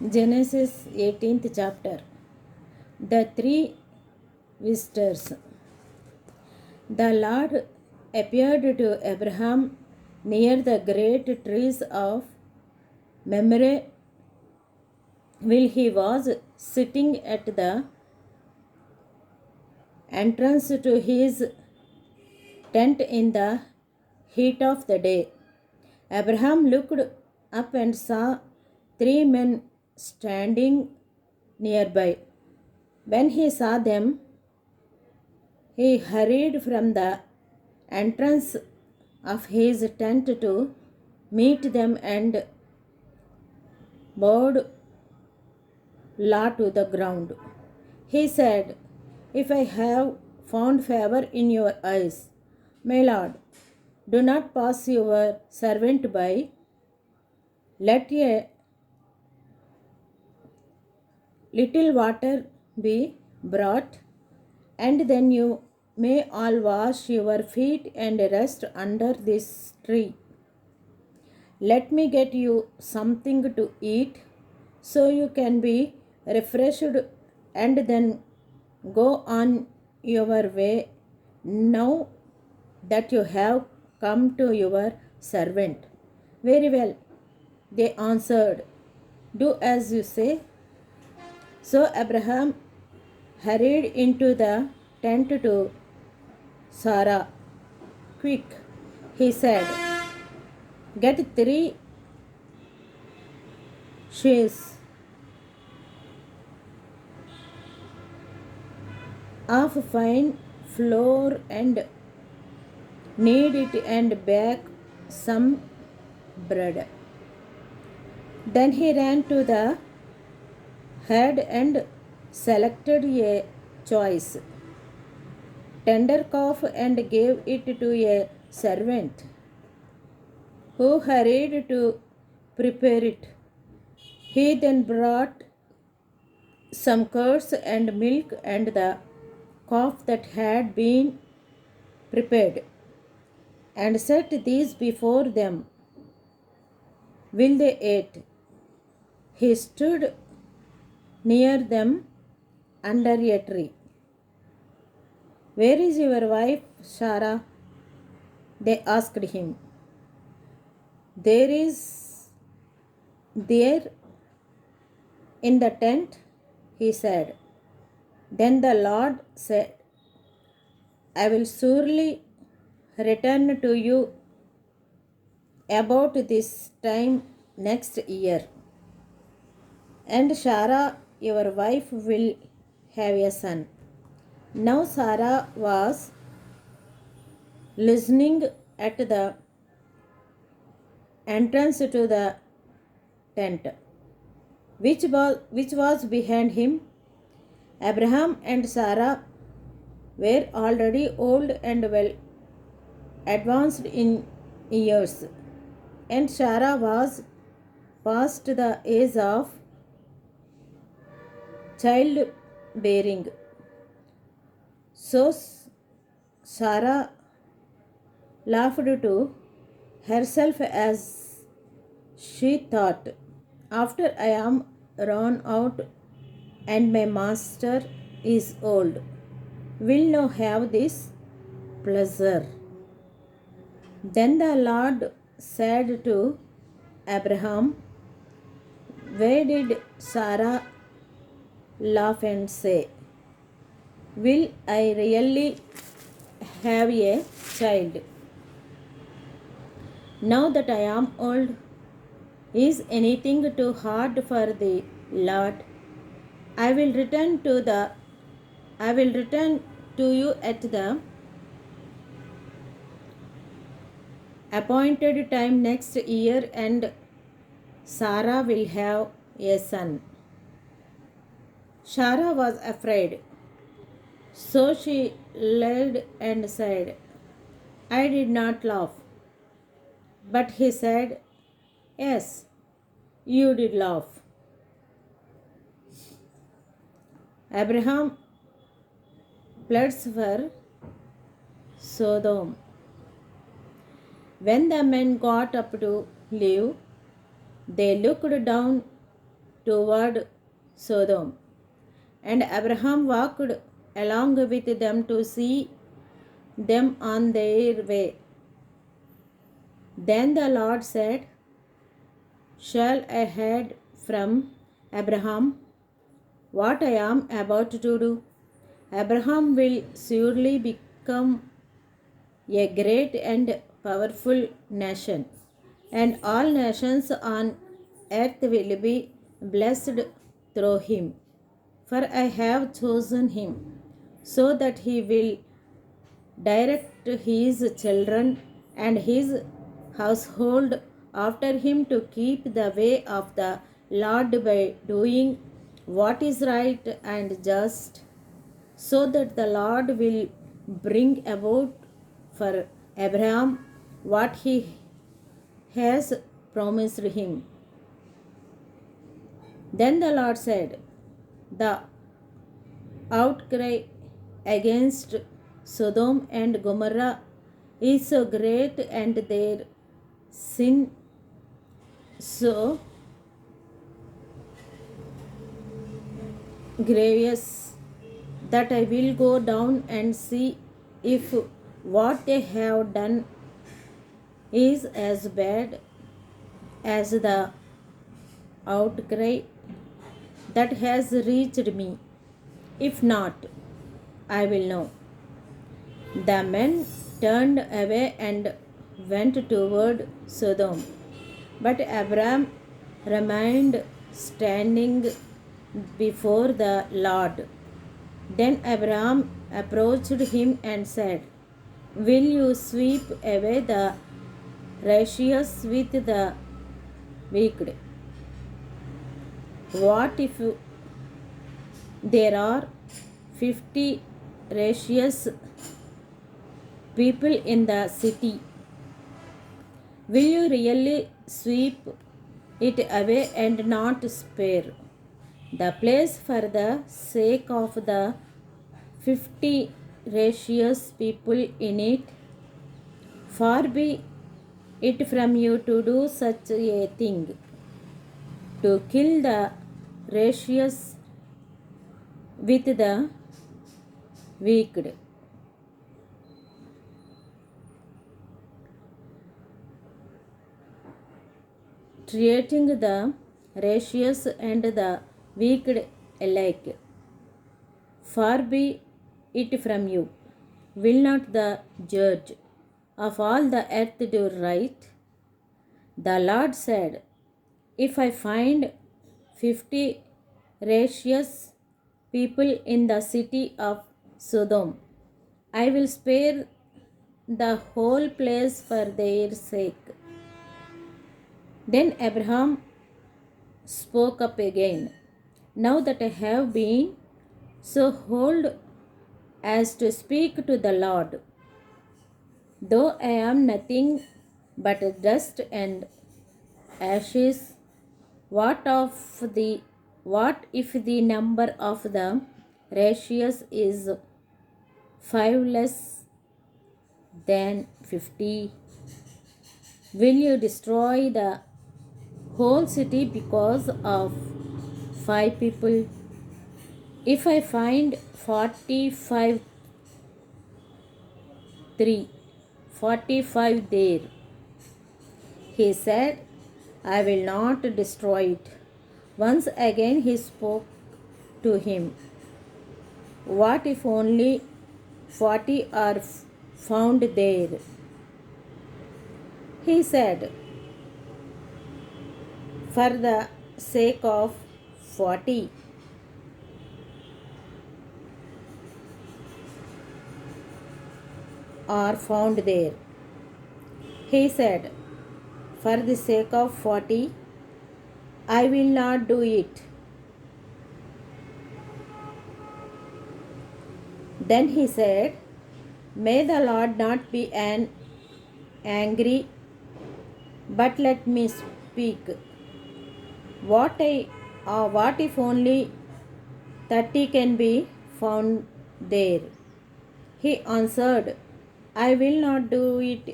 Genesis 18th chapter. The three visitors. The Lord appeared to Abraham near the great trees of Mamre while he was sitting at the entrance to his tent in the heat of the day. Abraham looked up and saw three men standing nearby. When he saw them, he hurried from the entrance of his tent to meet them and bowed low to the ground. He said, "If I have found favor in your eyes, my Lord, do not pass your servant by. Let a little water be brought, and then you may all wash your feet and rest under this tree. Let me get you something to eat so you can be refreshed and then go on your way now that you have come to your servant." "Very well," they answered. "Do as you say." So Abraham hurried into the tent to Sarah. "Quick," he said, "get 3 sheaves of fine flour and knead it and bake some bread." Then he ran to the herd and selected a choice, tender calf and gave it to a servant who hurried to prepare it. He then brought some curds and milk and the calf that had been prepared and set these before them. While they ate, he stood near them under a tree. "Where is your wife, Sarah?" they asked him. "There is there in the tent," he said. Then the Lord said, "I will surely return to you about this time next year, and Sarah, your wife, will have a son." Now Sarah was listening at the entrance to the tent, which was behind him. Abraham and Sarah were already old and well advanced in years, and Sarah was past the age of childbearing. So Sarah laughed to herself as she thought, "After I am run out and my master is old, will now have this pleasure." Then the Lord said to Abraham, "Why did Sarah laugh and say, 'Will I really have a child now that I am old? Is anything too hard for the Lord? I will return to you at the appointed time next year, and Sarah will have a son." Sarah was afraid, so she lied and said, "I did not laugh." But he said, "Yes, you did laugh." Abraham pleads for Sodom. When the men got up to leave, they looked down toward Sodom. And Abraham walked along with them to see them on their way. Then the Lord said, "Shall I hide from Abraham what I am about to do? Abraham will surely become a great and powerful nation, and all nations on earth will be blessed through him. For I have chosen him, so that he will direct his children and his household after him to keep the way of the Lord by doing what is right and just, so that the Lord will bring about for Abraham what he has promised him." Then the Lord said, "The outcry against Sodom and Gomorrah is so great and their sin so grievous that I will go down and see if what they have done is as bad as the outcry that has reached me. If not, I will know." The men turned away and went toward Sodom, but Abram remained standing before the Lord. Then Abram approached him and said, "Will you sweep away the righteous with the wicked? What if there are 50 righteous people in the city? Will you really sweep it away and not spare the place for the sake of the 50 righteous people in it? Far be it from you to do such a thing, to kill the righteous with the wicked." Treating the righteous and the wicked alike. Far be it from you. Will not the judge of all the earth do right? The Lord said, "If I find 50 righteous people in the city of Sodom, I will spare the whole place for their sake." Then Abraham spoke up again, "Now that I have been so bold as to speak to the Lord, though I am nothing but dust and ashes, what if the number of the righteous is 5 less than 50? Will you destroy the whole city because of 5 people? If I find 45 there," he said, "I will not destroy it." Once again he spoke to him, "What if only 40 are found there?" He said, "For the sake of 40, are found there." He said, "For the sake of 40, I will not do it." Then he said, "May the Lord not be angry, but let me speak. What if only 30 can be found there?" He answered, "I will not do it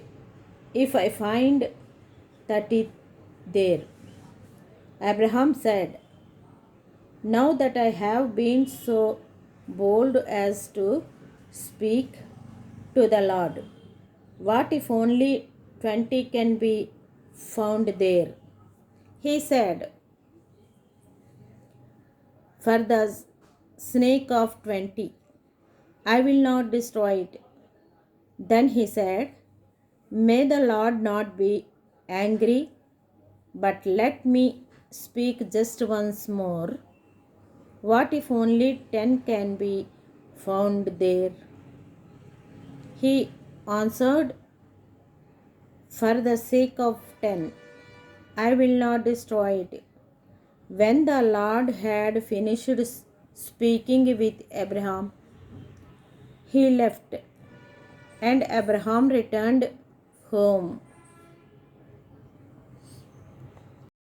if I find 30 there." Abraham said, Now that I have been so bold as to speak to the Lord, what if only 20 can be found there? He said, for the snake of 20, I will not destroy it. Then he said, may the Lord not be angry, but let me speak just once more. What if only 10 can be found there? He answered, for the sake of 10, I will not destroy it. When the Lord had finished speaking with Abraham, he left, and Abraham returned home.